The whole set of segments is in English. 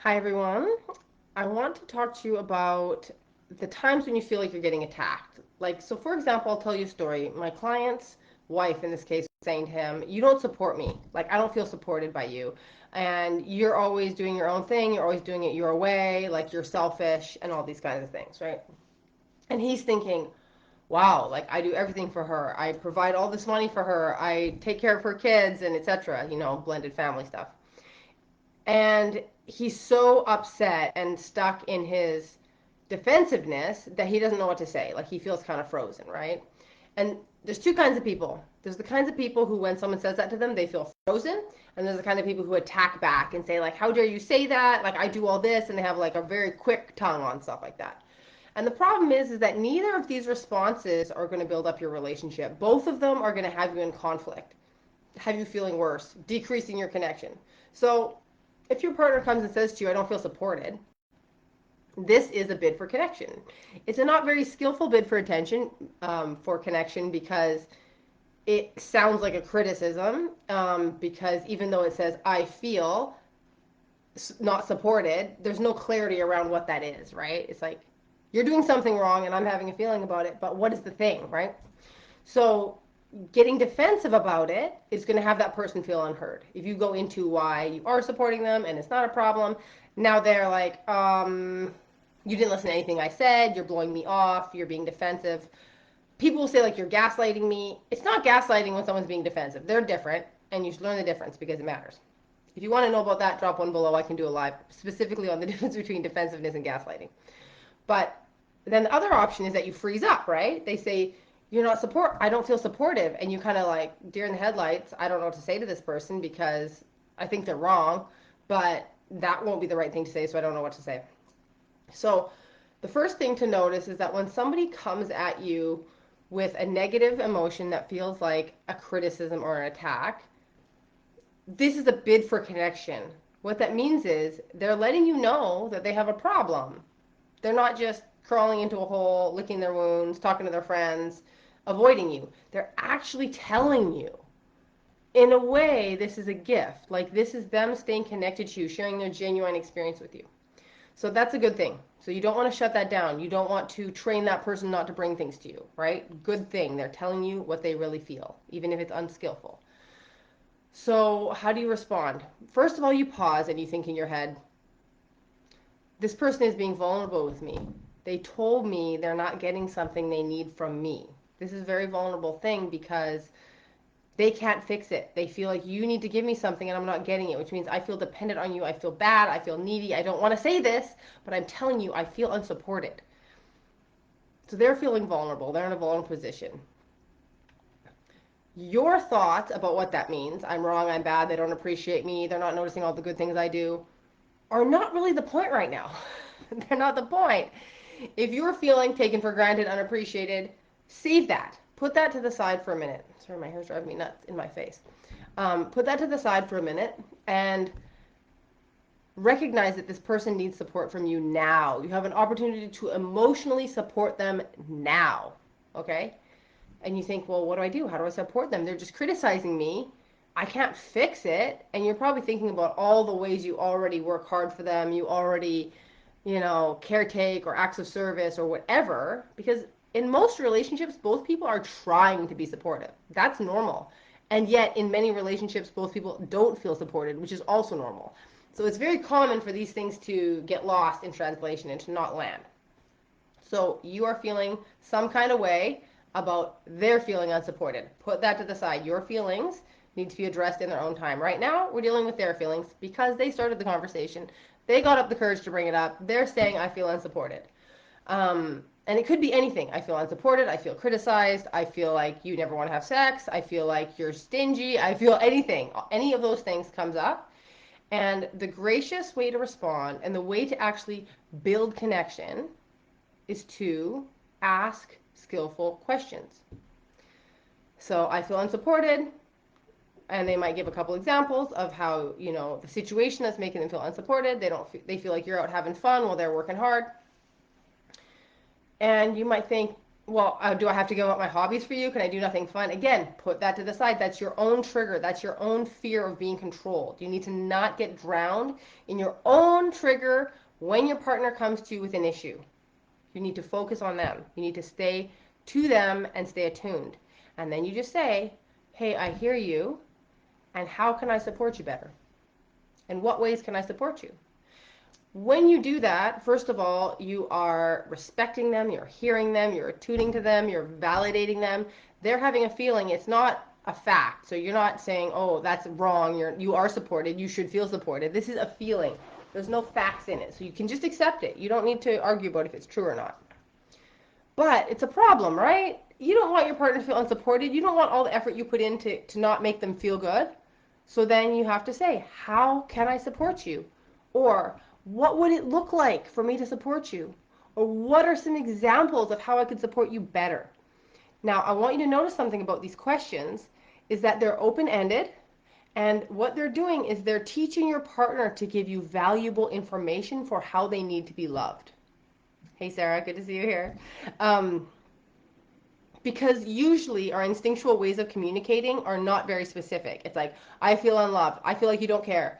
Hi, everyone. I want to talk to you about the times when you feel like you're getting attacked. So for example, I'll tell you a story. My client's wife, in this case, was saying to him, "You don't support me. I don't feel supported by you. And you're always doing your own thing. You're always doing it your way. You're selfish and all these kinds of things, right?" And he's thinking, wow, I do everything for her. I provide all this money for her. I take care of her kids and etc., blended family stuff. And he's so upset and stuck in his defensiveness that he doesn't know what to say. He feels kind of frozen, right? And there's two kinds of people. There's the kinds of people who, when someone says that to them, they feel frozen. And there's the kind of people who attack back and say, how dare you say that? I do all this. And they have a very quick tongue on stuff like that. And the problem is that neither of these responses are going to build up your relationship. Both of them are going to have you in conflict, have you feeling worse, decreasing your connection. So if your partner comes and says to you, "I don't feel supported," this is a bid for connection. It's a not very skillful bid for attention, for connection, because it sounds like a criticism, because even though it says, "I feel not supported," there's no clarity around what that is, right? It's like, you're doing something wrong and I'm having a feeling about it, but what is the thing, right? So getting defensive about it is going to have that person feel unheard. If you go into why you are supporting them and it's not a problem, now they're like, you didn't listen to anything I said, you're blowing me off, you're being defensive. People will say, you're gaslighting me. It's not gaslighting when someone's being defensive. They're different, and you should learn the difference because it matters. If you want to know about that, drop one below. I can do a live specifically on the difference between defensiveness and gaslighting. But then the other option is that you freeze up, right? They say, I don't feel supportive. And you kind of deer in the headlights. I don't know what to say to this person because I think they're wrong, but that won't be the right thing to say, so I don't know what to say. So the first thing to notice is that when somebody comes at you with a negative emotion that feels like a criticism or an attack, this is a bid for connection. What that means is they're letting you know that they have a problem. They're not just crawling into a hole, licking their wounds, talking to their friends, avoiding you. They're actually telling you. In a way, this is a gift. This is them staying connected to you, sharing their genuine experience with you. So that's a good thing. So you don't want to shut that down. You don't want to train that person not to bring things to you, right? Good thing. They're telling you what they really feel, even if it's unskillful. So how do you respond? First of all, you pause and you think in your head, this person is being vulnerable with me. They told me they're not getting something they need from me. This is a very vulnerable thing because they can't fix it. They feel like you need to give me something and I'm not getting it, which means I feel dependent on you. I feel bad. I feel needy. I don't want to say this, but I'm telling you, I feel unsupported. So they're feeling vulnerable. They're in a vulnerable position. Your thoughts about what that means, I'm wrong, I'm bad, they don't appreciate me, they're not noticing all the good things I do, are not really the point right now. They're not the point. If you're feeling taken for granted, unappreciated, save that. Put that to the side for a minute. Sorry, my hair's driving me nuts in my face. Put that to the side for a minute and recognize that this person needs support from you now. You have an opportunity to emotionally support them now. Okay? And you think, well, what do I do? How do I support them? They're just criticizing me. I can't fix it. And you're probably thinking about all the ways you already work hard for them. You already, caretake or acts of service or whatever. Because in most relationships, both people are trying to be supportive. That's normal. And yet, in many relationships, both people don't feel supported, which is also normal. So it's very common for these things to get lost in translation and to not land. So you are feeling some kind of way about their feeling unsupported. Put that to the side. Your feelings need to be addressed in their own time. Right now, we're dealing with their feelings because they started the conversation. They got up the courage to bring it up. They're saying, I feel unsupported. And it could be anything. I feel unsupported. I feel criticized. I feel like you never want to have sex. I feel like you're stingy. I feel anything. Any of those things comes up. And the gracious way to respond and the way to actually build connection is to ask skillful questions. So I feel unsupported, and they might give a couple examples of how, the situation that's making them feel unsupported. They feel like you're out having fun while they're working hard. And you might think, Well, do I have to give up my hobbies for you? Can I do nothing fun? Again, put that to the side. That's your own trigger. That's your own fear of being controlled. You need to not get drowned in your own trigger when your partner comes to you with an issue. You need to focus on them. You need to stay to them and stay attuned. And then you just say, hey, I hear you. And how can I support you better? In what ways can I support you? When you do that, first of all, you are respecting them, you're hearing them, you're attuning to them, you're validating them. They're having a feeling, it's not a fact. So you're not saying, oh, that's wrong, you are supported, you should feel supported. This is a feeling. There's no facts in it. So you can just accept it. You don't need to argue about if it's true or not. But it's a problem, right? You don't want your partner to feel unsupported. You don't want all the effort you put in to not make them feel good. So then you have to say, how can I support you? Or what would it look like for me to support you? Or what are some examples of how I could support you better? Now, I want you to notice something about these questions is that they're open-ended, and what they're doing is they're teaching your partner to give you valuable information for how they need to be loved. Hey, Sarah, good to see you here. Um, because usually our instinctual ways of communicating are not very specific. It's like, I feel unloved. I feel like you don't care.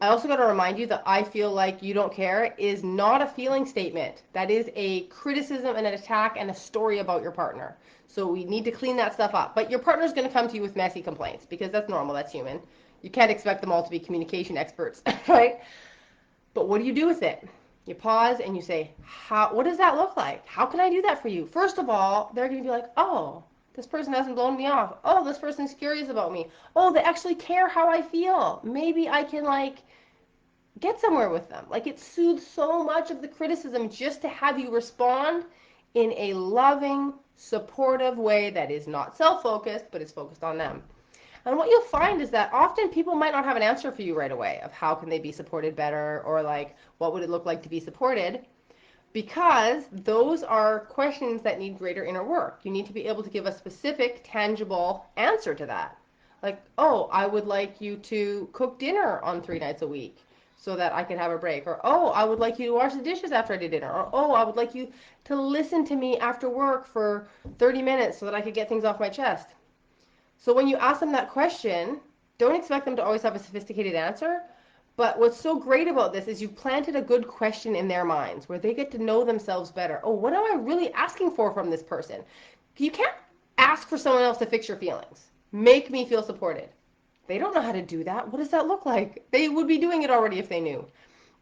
I also got to remind you that I feel like you don't care is not a feeling statement. That is a criticism and an attack and a story about your partner. So we need to clean that stuff up. But your partner's going to come to you with messy complaints because that's normal. That's human. You can't expect them all to be communication experts, right? But what do you do with it? You pause and you say, what does that look like? How can I do that for you? First of all, they're going to be like, oh, this person hasn't blown me off. Oh, this person's curious about me. Oh, they actually care how I feel. Maybe I can get somewhere with them. It soothes so much of the criticism just to have you respond in a loving, supportive way that is not self-focused, but is focused on them. And what you'll find is that often people might not have an answer for you right away of how can they be supported better or what would it look like to be supported, because those are questions that need greater inner work. You need to be able to give a specific, tangible answer to that. Like, oh, I would like you to cook dinner on 3 nights a week so that I can have a break. Or, oh, I would like you to wash the dishes after I do dinner. Or, oh, I would like you to listen to me after work for 30 minutes so that I could get things off my chest. So when you ask them that question, don't expect them to always have a sophisticated answer. But what's so great about this is you've planted a good question in their minds where they get to know themselves better. Oh, what am I really asking for from this person? You can't ask for someone else to fix your feelings. Make me feel supported. They don't know how to do that. What does that look like? They would be doing it already if they knew.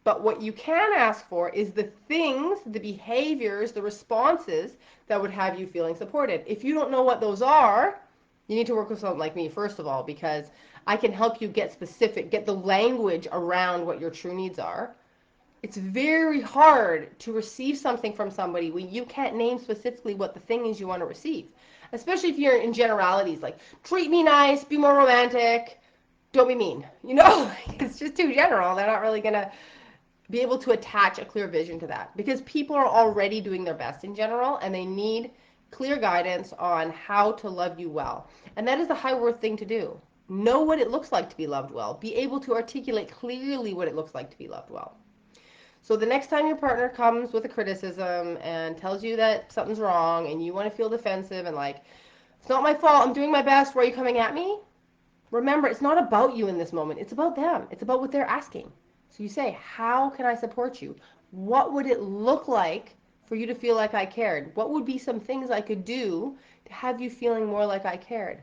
But what you can ask for is the things, the behaviors, the responses that would have you feeling supported. If you don't know what those are, you need to work with someone like me, first of all, because I can help you get specific, get the language around what your true needs are. It's very hard to receive something from somebody when you can't name specifically what the thing is you want to receive, especially if you're in generalities like treat me nice, be more romantic, don't be mean. It's just too general. They're not really going to be able to attach a clear vision to that because people are already doing their best in general and they need clear guidance on how to love you well. And that is the high worth thing to do. Know what it looks like to be loved well. Be able to articulate clearly what it looks like to be loved well. So the next time your partner comes with a criticism and tells you that something's wrong and you want to feel defensive and it's not my fault, I'm doing my best, why are you coming at me? Remember, it's not about you in this moment. It's about them. It's about what they're asking. So you say, how can I support you? What would it look like for you to feel like I cared? What would be some things I could do to have you feeling more like I cared?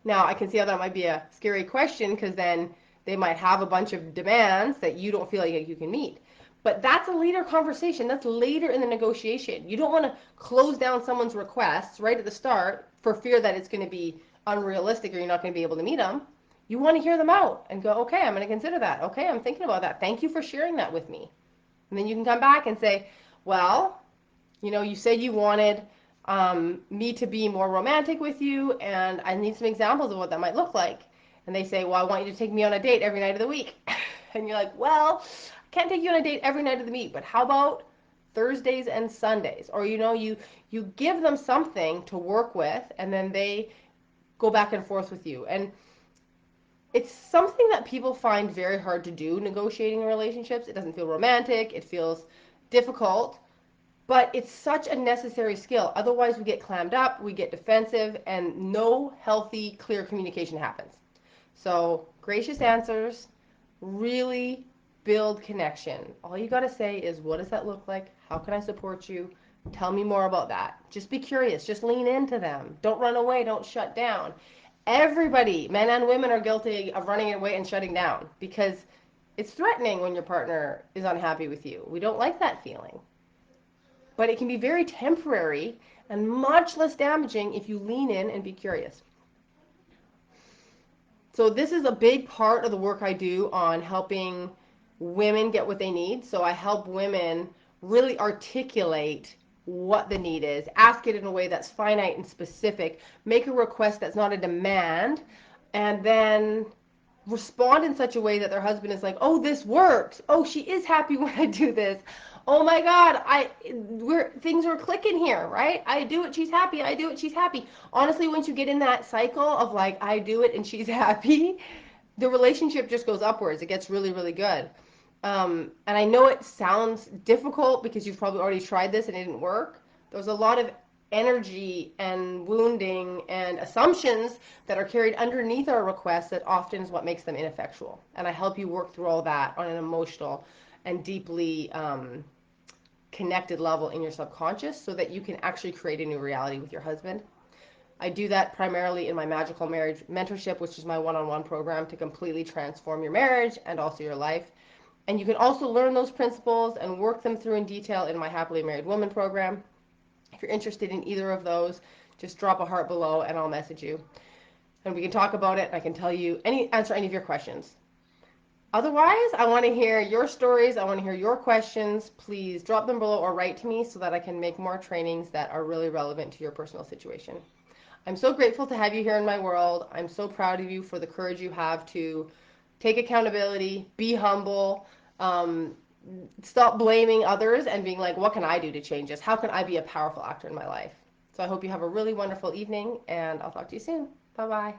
Now, I can see how that might be a scary question because then they might have a bunch of demands that you don't feel like you can meet. But that's a later conversation. That's later in the negotiation. You don't want to close down someone's requests right at the start for fear that it's going to be unrealistic or you're not going to be able to meet them. You want to hear them out and go, okay, I'm going to consider that. Okay, I'm thinking about that. Thank you for sharing that with me. And then you can come back and say, well, you said you wanted me to be more romantic with you, and I need some examples of what that might look like. And they say, well, I want you to take me on a date every night of the week. And you're like, well, I can't take you on a date every night of the week, but how about Thursdays and Sundays? Or, you give them something to work with, and then they go back and forth with you. And it's something that people find very hard to do, negotiating relationships. It doesn't feel romantic. It feels difficult. But it's such a necessary skill. Otherwise, we get clammed up, we get defensive, and no healthy, clear communication happens. So, gracious answers really build connection. All you got to say is, what does that look like? How can I support you? Tell me more about that. Just be curious. Just lean into them. Don't run away. Don't shut down. Everybody, men and women, are guilty of running away and shutting down because it's threatening when your partner is unhappy with you. We don't like that feeling. But it can be very temporary and much less damaging if you lean in and be curious. So this is a big part of the work I do on helping women get what they need. So I help women really articulate what the need is, ask it in a way that's finite and specific, make a request that's not a demand, and then respond in such a way that their husband is like, oh, this works. Oh, she is happy when I do this. Oh my God, things are clicking here, right? I do it, she's happy. I do it, she's happy. Honestly, once you get in that cycle of like, I do it and she's happy, the relationship just goes upwards. It gets really, really good. And I know it sounds difficult because you've probably already tried this and it didn't work. There's a lot of energy and wounding and assumptions that are carried underneath our requests that often is what makes them ineffectual. And I help you work through all that on an emotional and deeply connected level in your subconscious so that you can actually create a new reality with your husband. I do that primarily in my Magical Marriage Mentorship, which is my one-on-one program to completely transform your marriage and also your life. And you can also learn those principles and work them through in detail in my Happily Married Woman program. If you're interested in either of those, just drop a heart below and I'll message you. And we can talk about it and I can answer any of your questions. Otherwise, I want to hear your stories. I want to hear your questions. Please drop them below or write to me so that I can make more trainings that are really relevant to your personal situation. I'm so grateful to have you here in my world. I'm so proud of you for the courage you have to take accountability, be humble, stop blaming others and being like, what can I do to change this? How can I be a powerful actor in my life? So I hope you have a really wonderful evening and I'll talk to you soon. Bye-bye.